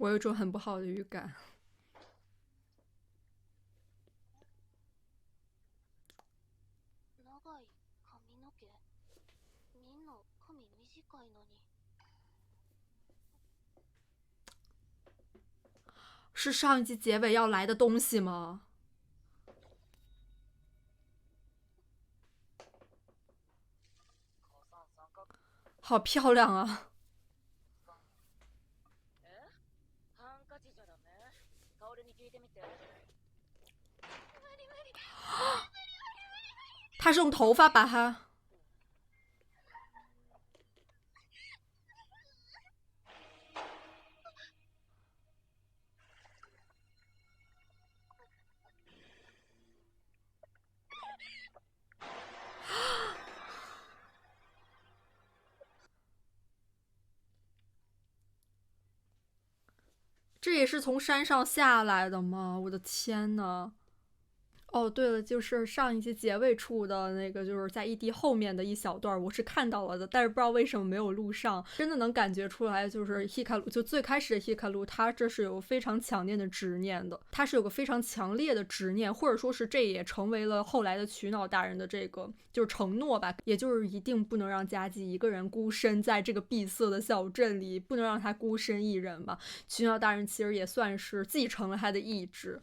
我有一种很不好的预感。長い髪の毛。みんな髪短いのに。是上一集结尾要来的东西吗？好漂亮啊！ハンカチじゃダメ？カオルに聞いてみて。他是用头发把它。这也是从山上下来的吗？我的天呐！哦，对了，就是上一集结尾处的那个，就是在 ED 后面的一小段，我是看到了的，但是不知道为什么没有录上。真的能感觉出来，就是 Hikaru 就最开始的 Hikaru，他这是有非常强烈的执念的，他是有个非常强烈的执念，或者说是这也成为了后来的曲脑大人的这个就是承诺吧，也就是一定不能让佳纪一个人孤身在这个闭塞的小镇里，不能让他孤身一人吧。曲脑大人其实也算是继承了他的意志。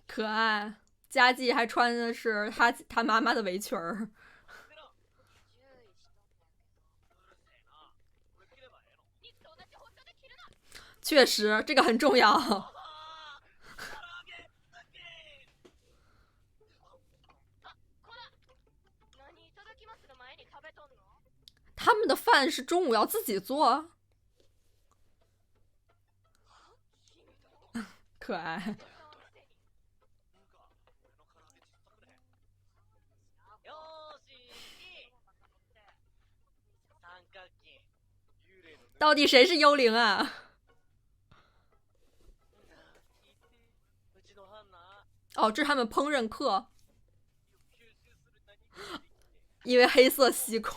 可爱。佳纪还穿的是他妈妈的围裙儿。确实，这个很重要。他们的饭是中午要自己做，可爱。到底谁是幽灵啊？哦，这是他们烹饪课，因为黑色西瓜。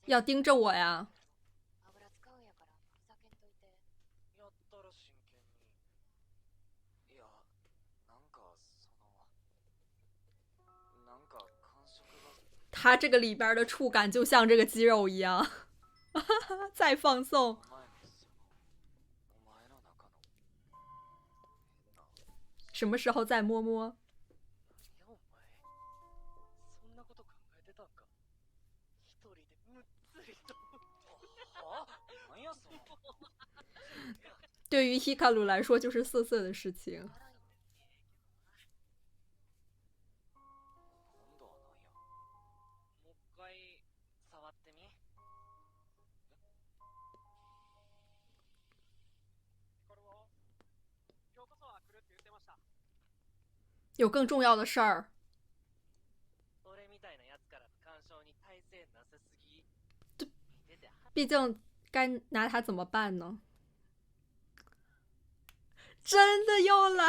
要盯着我呀！他这个里边的触感就像这个肌肉一样。再放送。什么时候再摸摸？对于 Hikaru 来说，就是色色的事情。有更重要的事儿。毕竟该拿他怎么办呢？真的又来。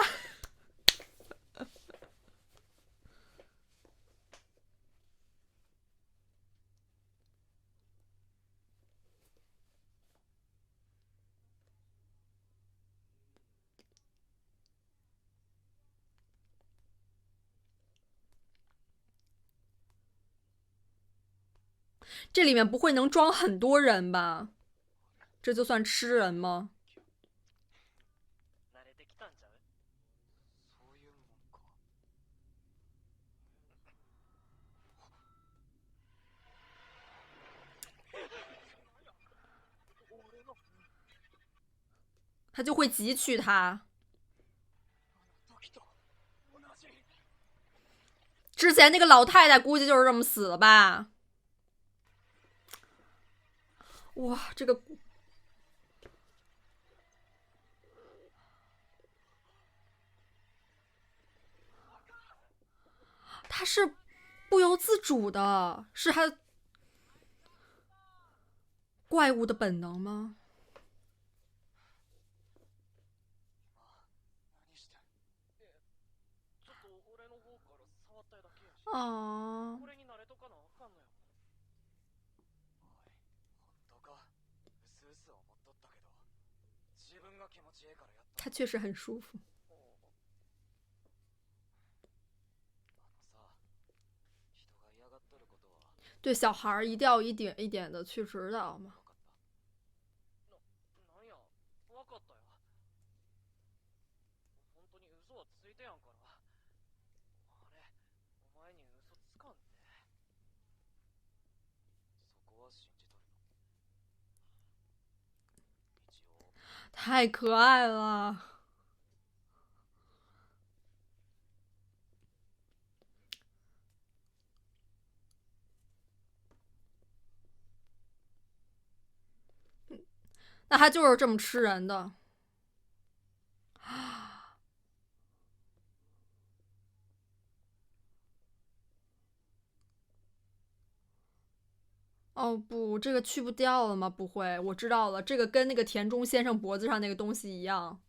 这里面不会能装很多人吧？这就算吃人吗？他就会汲取它。之前那个老太太估计就是这么死的吧？哇，这个他是不由自主的，是他怪物的本能吗？哦，他确实很舒服。对小孩一定要一点一点的去指导嘛。太可爱了。那他就是这么吃人的。哦不，这个去不掉了吗？不会，我知道了，这个跟那个田中先生脖子上那个东西一样。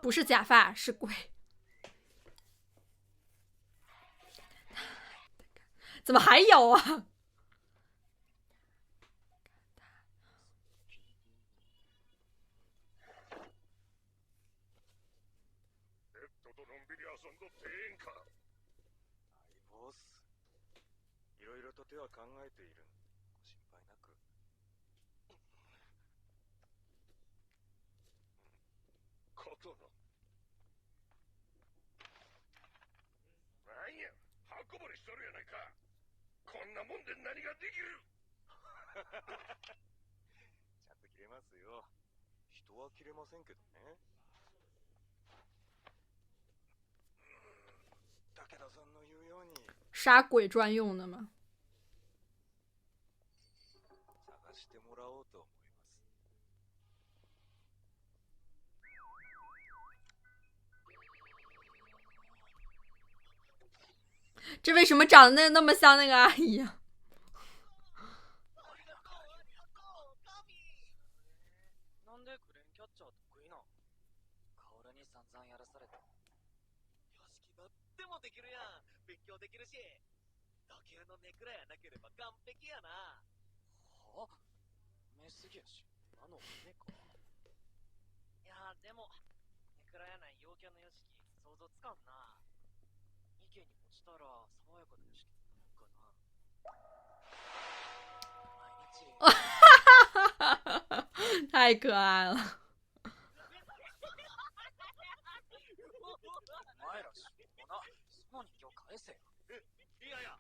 不是假发，是鬼。怎么还有啊？なんや、箱掘りしとるやないか。こんなもんで何ができる。ちゃんと切れますよ。人は切れませんけどね。武田さんの言うように杀鬼专用的吗？探してもらおうと思います。这为什么长得那么像那个阿姨啊？なんでクレーンキャッチャー得意なん？薫に散々やらされた。よしきだってもできるやん。勉強できるし。時計のネクラやなければ完璧やな。は？目すぎやし、あの目か。いやでもネクラやない陽キャの屋敷想像つかんな。池に落ちたら爽やかな屋敷かな。太可爱了。お前らしょうもな。その人形返せよ。いやいや。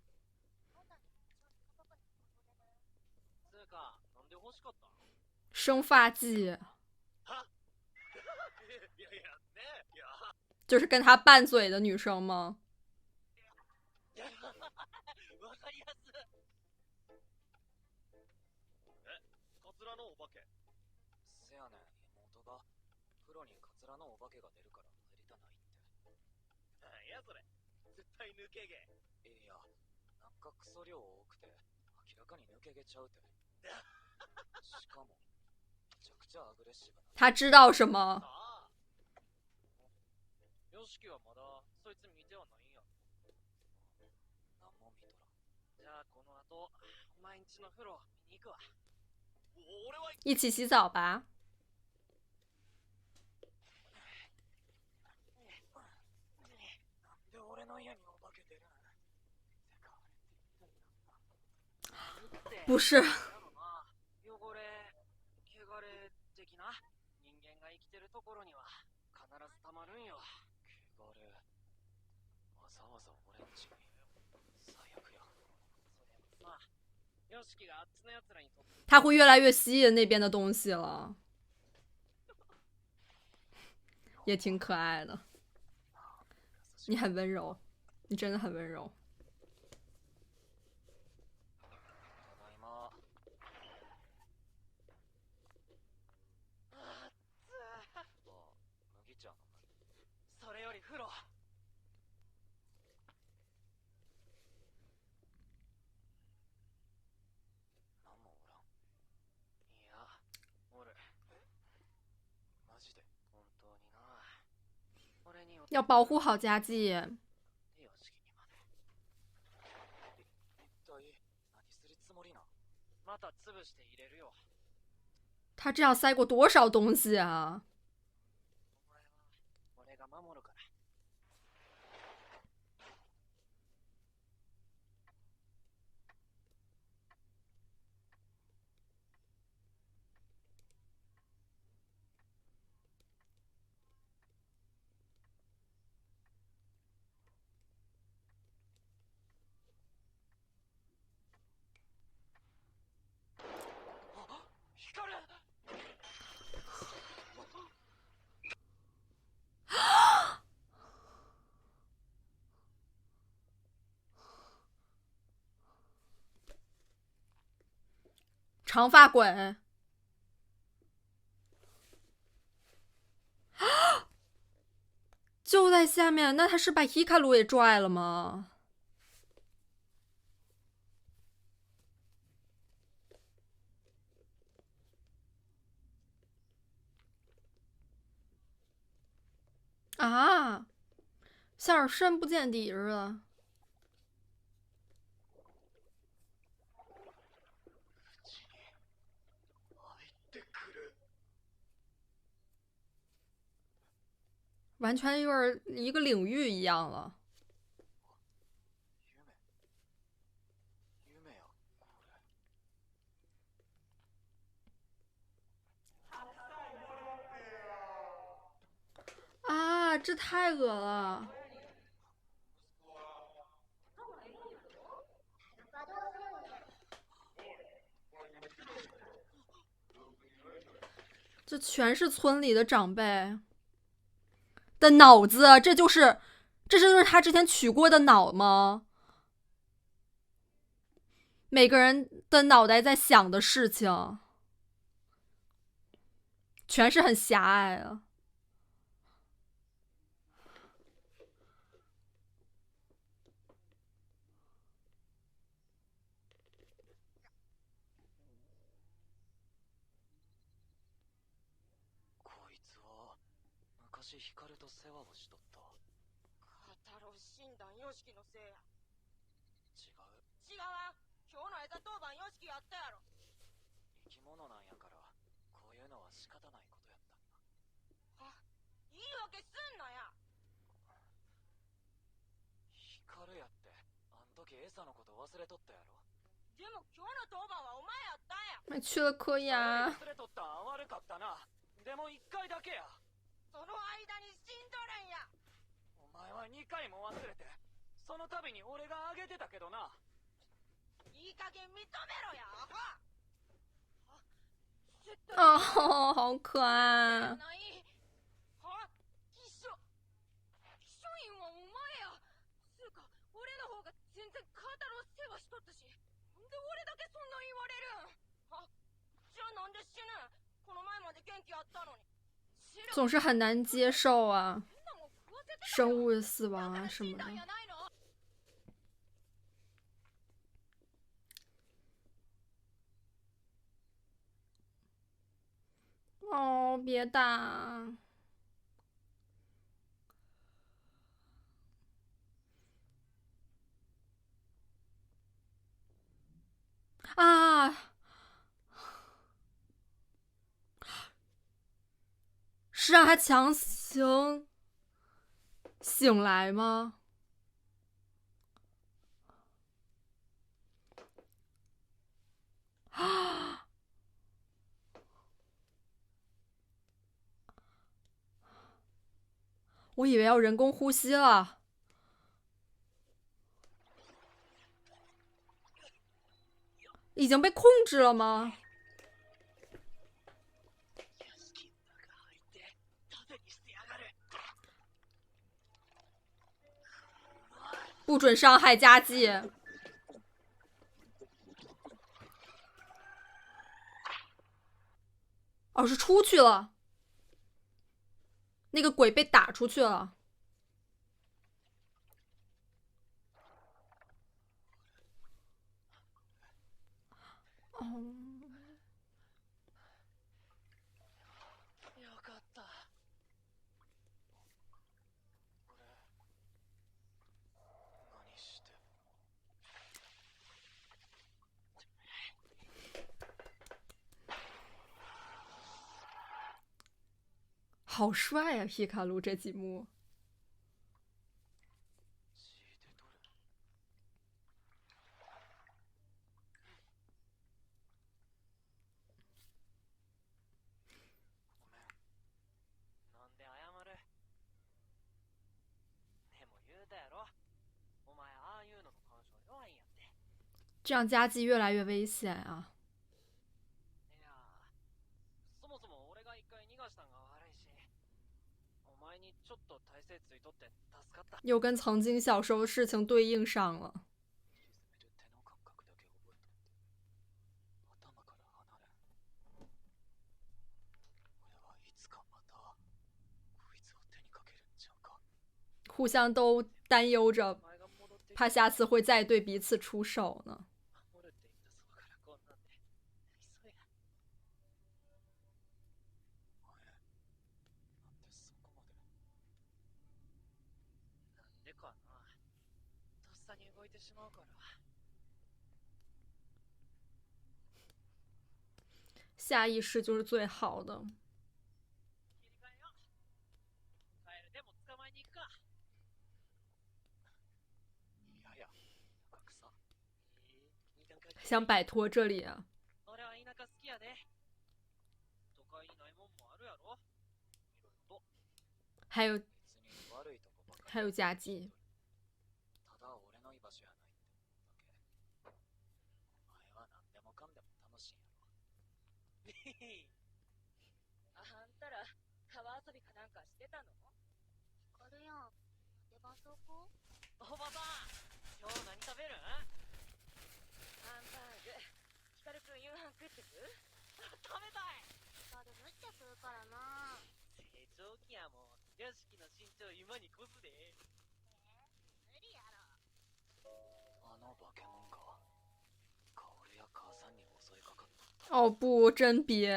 つうか、なんで欲しかった？生发剂。就是跟他拌嘴的女生吗？わかりやす。カツラのお化け。せやねん、妹がプロにカツラのお化けが出るから入りたないって。なんやそれ。絶対抜け毛。いや、なんかクソ量多くて明らかに抜け毛ちゃうて。しかもめちゃくちゃアグレッシブな。他知道什么？よしきはまだそいつ見てはないんや。なんも見とらん。じゃあこの後お前んちの風呂見に行くわ。俺は一起洗澡吧。なんで俺の家にお化け出るん？不是。汚れ、汚れ的な人間が生きてるところには必ずたまるんよ。汚れ、わざわざ俺んちに。最悪や。それもさ、よし識があっちの奴らにとって。他会越来越吸引那边的东西了，也挺可爱的。你很温柔，你真的很温柔。ただいま。あっつー。麦茶飲む。それより風呂。なんもおらん。いや、おる。マジで本当にな。俺に要保护好家计。屋敷にまで。一体何するつもりな。また潰して入れるよ。他这样塞过多少东西啊？お前は俺が守るから。光る。长发鬼。就在下面，那他是把伊卡鲁也拽了吗？啊，像是深不见底似的。完全有点一个领域一样了。夢やこれ。啊，这太恶了！这全是村里的长辈的脑子，这就是他之前取过的脑吗？每个人的脑袋在想的事情，全是很狭隘的。こいつは昔光と世話をしとった。カタロ診断様式のせいや。違う。今日の枝当番様式やったやろ。生き物なんやからこういうのは仕方ないことやったんや。言い訳すんなや。光やってあん時エサのこと忘れとったやろ。でも今日の当番はお前やったんや。去了科研。忘れとったん悪かったな。でも1回だけや。その間に死んどるんや。お前は2回も忘れて、その度に俺があげてたけどな。いい加減認めろや、アホ。哦，好可愛。秘書員はお前や。つうか俺の方が全然カータロ世話しとったし、なんで俺だけそんな言われるん。じゃあなんで死ぬん。この前まで元気あったのに。总是很难接受啊，生物的死亡啊什么的。哦，别打！啊！是让他强行醒来吗？啊！我以为要人工呼吸了。已经被控制了吗？不准伤害家计。哦，是出去了，那个鬼被打出去了。哦，好帅啊！皮卡鲁这几幕。なんで謝る？でも言うたやろ。お前ああいうのの干渉弱いんやって。这样家计越来越危险啊！いや、そもそも俺が一回逃がしたんが悪いし、お前にちょっと体勢ついとって助かった。又跟曾经小时候的事情对应上了。互相都担忧着，怕下次会再对彼此出手呢。なんでかな。とっさに動いてしまうから。下意识就是最好的。想摆脱这里啊。还有家计。あんたら川遊びかなんかしてたの？光やん、絆創膏？おばさん、今日何食べるん？ハンバーグ。光くん夕飯食ってく？食べたい。光蒸して食うからな。成長期やもん。屋敷の身長今に越すで。無理やろ。あの化け物か。薫や母さんに襲いかかった。哦不，真别。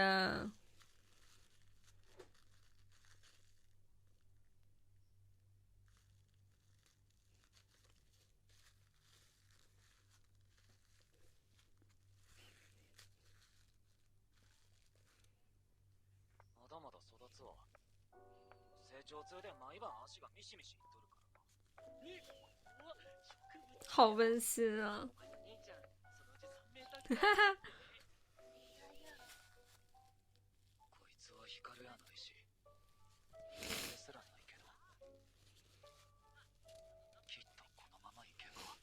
まだまだ育つわ。成長痛で毎晩足がミシミシいっとるからな。好温馨啊！兄ちゃん、そのうち3メーターくらい。こいつは光やないし、人間ですらないけど、きっとこのままいけば、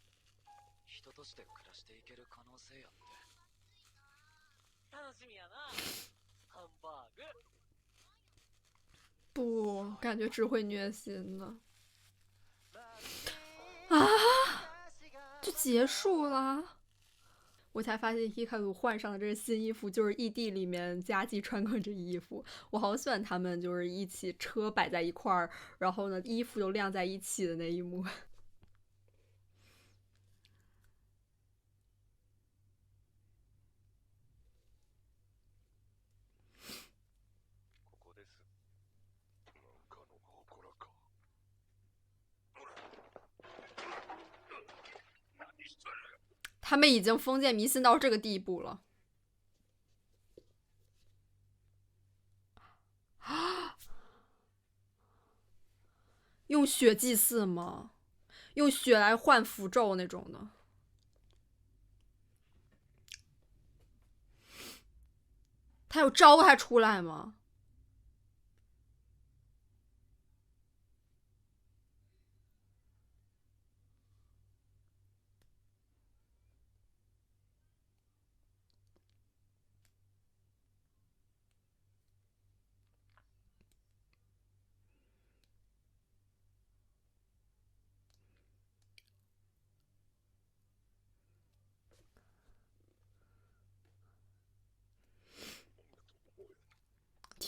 人として暮らしていける可能性やって。楽しみやな。ハンバーグ。不，感觉只会虐心呢。啊，就结束了。我才发现 Hikaru 换上的这个新衣服就是异地里面佳纪穿过这衣服，我好喜欢他们就是一起车摆在一块儿，然后呢衣服又晾在一起的那一幕。他们已经封建迷信到这个地步了。用血祭祀吗？用血来换符咒那种的。他有招他出来吗？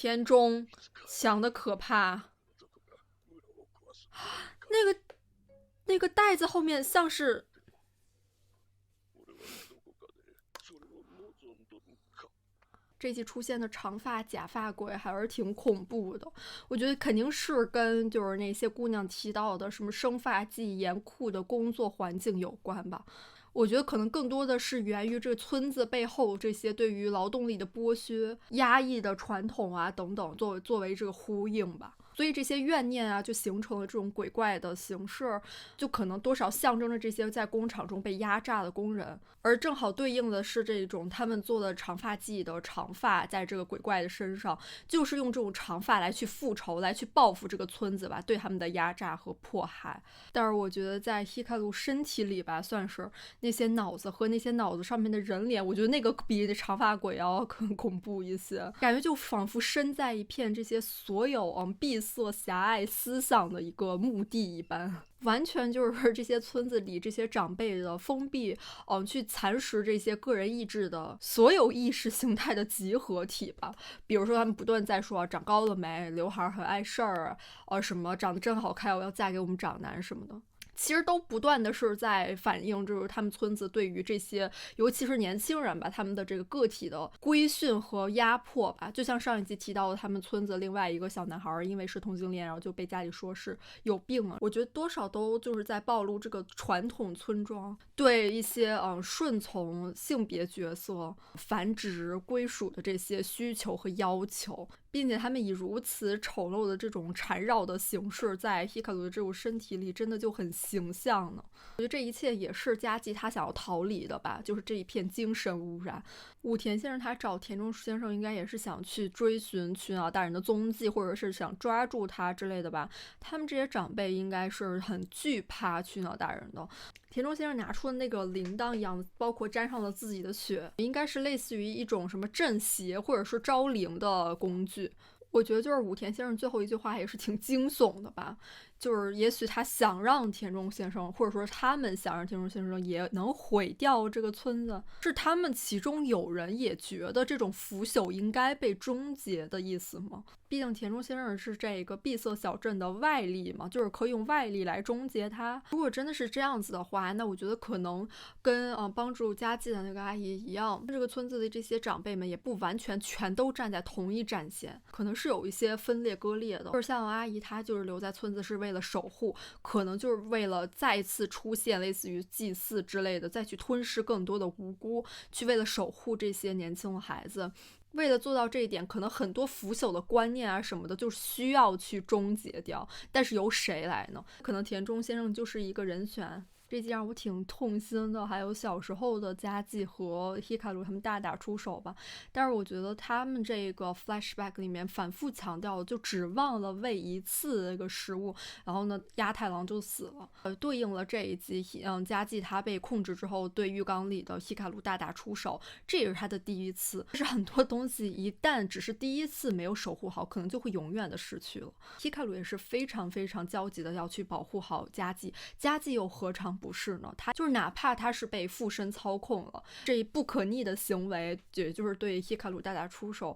田中强的可怕。那个袋子后面像是这集出现的长发假发鬼还是挺恐怖的，我觉得肯定是跟就是那些姑娘提到的什么生发剂、严酷的工作环境有关吧。我觉得可能更多的是源于这个村子背后这些对于劳动力的剥削、压抑的传统啊等等，作为这个呼应吧。所以这些怨念啊，就形成了这种鬼怪的形式，就可能多少象征着这些在工厂中被压榨的工人，而正好对应的是这种他们做的长发剂的长发，在这个鬼怪的身上，就是用这种长发来去复仇，来去报复这个村子吧，对他们的压榨和迫害。但是我觉得在希卡鲁身体里吧，算是那些脑子和那些脑子上面的人脸，我觉得那个比这长发鬼要更恐怖一些，感觉就仿佛身在一片这些所有闭塞狭隘思想的一个墓地一般，完全就是这些村子里这些长辈的封闭，去蚕食这些个人意志的所有意识形态的集合体吧。比如说他们不断在说长高了没，刘海很碍事儿，什么长得真好看，我要嫁给我们长男什么的。其实都不断的是在反映，就是他们村子对于这些，尤其是年轻人吧，他们的这个个体的规训和压迫吧。就像上一集提到的，他们村子另外一个小男孩因为是同性恋，然后就被家里说是有病了。我觉得多少都就是在暴露这个传统村庄对一些顺从性别角色、繁殖归属的这些需求和要求。并且他们以如此丑陋的这种缠绕的形式在希卡鲁的这种身体里真的就很形象呢。我觉得这一切也是佳纪他想要逃离的吧，就是这一片精神污染。武田先生他找田中先生应该也是想去追寻去大人的踪迹，或者是想抓住他之类的吧。他们这些长辈应该是很惧怕去大人的。田中先生拿出的那个铃铛一样，包括沾上了自己的血，应该是类似于一种什么镇邪或者是招灵的工具。我觉得就是武田先生最后一句话也是挺惊悚的吧，就是也许他想让田中先生，或者说他们想让田中先生也能毁掉这个村子，是他们其中有人也觉得这种腐朽应该被终结的意思吗？毕竟田中先生是这个闭塞小镇的外力嘛，就是可以用外力来终结它。如果真的是这样子的话，那我觉得可能跟帮助佳纪的那个阿姨一样，这个村子的这些长辈们也不完全全都站在同一战线，可能是有一些分裂割裂的。就是像阿姨她就是留在村子是为了守护，可能就是为了再次出现类似于祭祀之类的，再去吞噬更多的无辜，去为了守护这些年轻的孩子。为了做到这一点，可能很多腐朽的观念啊什么的就需要去终结掉，但是由谁来呢？可能田中先生就是一个人选。这集让我挺痛心的，还有小时候的佳纪和希卡鲁他们大打出手吧。但是我觉得他们这个 flashback 里面反复强调，就只忘了喂一次那个食物，然后呢鸭太郎就死了。对应了这一集，佳纪他被控制之后对浴缸里的希卡鲁大打出手，这也是他的第一次。但是很多东西一旦只是第一次没有守护好，可能就会永远的失去了。希卡鲁也是非常非常焦急的要去保护好佳纪，佳纪又何尝不是呢？他就是哪怕他是被附身操控了，这一不可逆的行为，也就是对希卡鲁大打出手，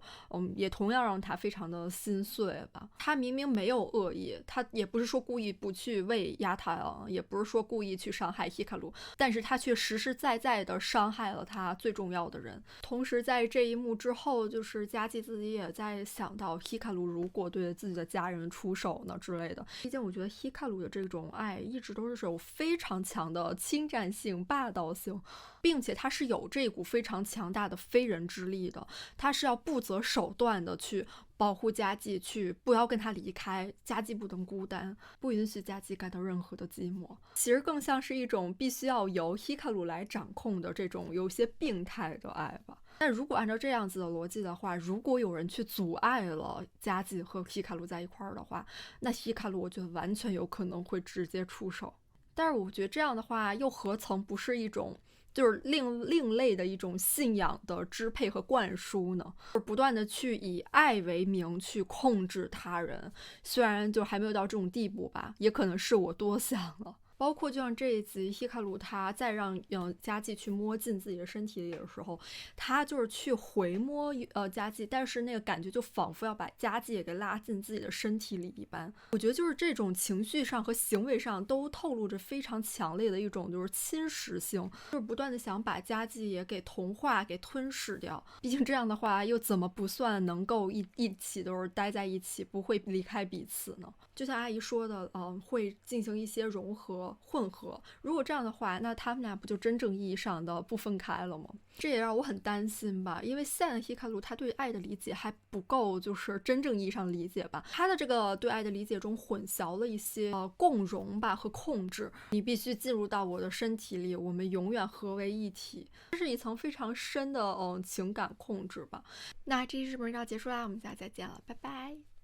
也同样让他非常的心碎吧。他明明没有恶意，他也不是说故意不去喂鸭太郎，也不是说故意去伤害希卡鲁，但是他却实实在在的伤害了他最重要的人。同时在这一幕之后，就是佳纪自己也在想到希卡鲁如果对自己的家人出手呢之类的。毕竟我觉得希卡鲁的这种爱一直都是有非常强的侵占性、霸道性，并且他是有这股非常强大的非人之力的，他是要不择手段的去保护佳纪，去不要跟他离开，佳纪不能孤单，不允许佳纪感到任何的寂寞。其实更像是一种必须要由希卡鲁来掌控的这种有些病态的爱吧。但如果按照这样子的逻辑的话，如果有人去阻碍了佳纪和希卡鲁在一块儿的话，那希卡鲁我觉得完全有可能会直接出手。但是我觉得这样的话又何曾不是一种就是另类的一种信仰的支配和灌输呢？不断的去以爱为名去控制他人，虽然就还没有到这种地步吧，也可能是我多想了。包括就像这一集希卡鲁他再让佳纪去摸进自己的身体里的时候，他就是去回摸佳纪，但是那个感觉就仿佛要把佳纪也给拉进自己的身体里一般。我觉得就是这种情绪上和行为上都透露着非常强烈的一种就是侵蚀性，就是不断的想把佳纪也给同化给吞噬掉。毕竟这样的话又怎么不算能够一起都是待在一起不会离开彼此呢？就像阿姨说的会进行一些融合混合，如果这样的话，那他们俩不就真正意义上的不分开了吗？这也让我很担心吧，因为现在的希卡鲁他对爱的理解还不够就是真正意义上的理解吧，他的这个对爱的理解中混淆了一些共融吧和控制，你必须进入到我的身体里，我们永远合为一体，这是一层非常深的情感控制吧。那这期视频就要结束啦，我们下次再见了，拜拜。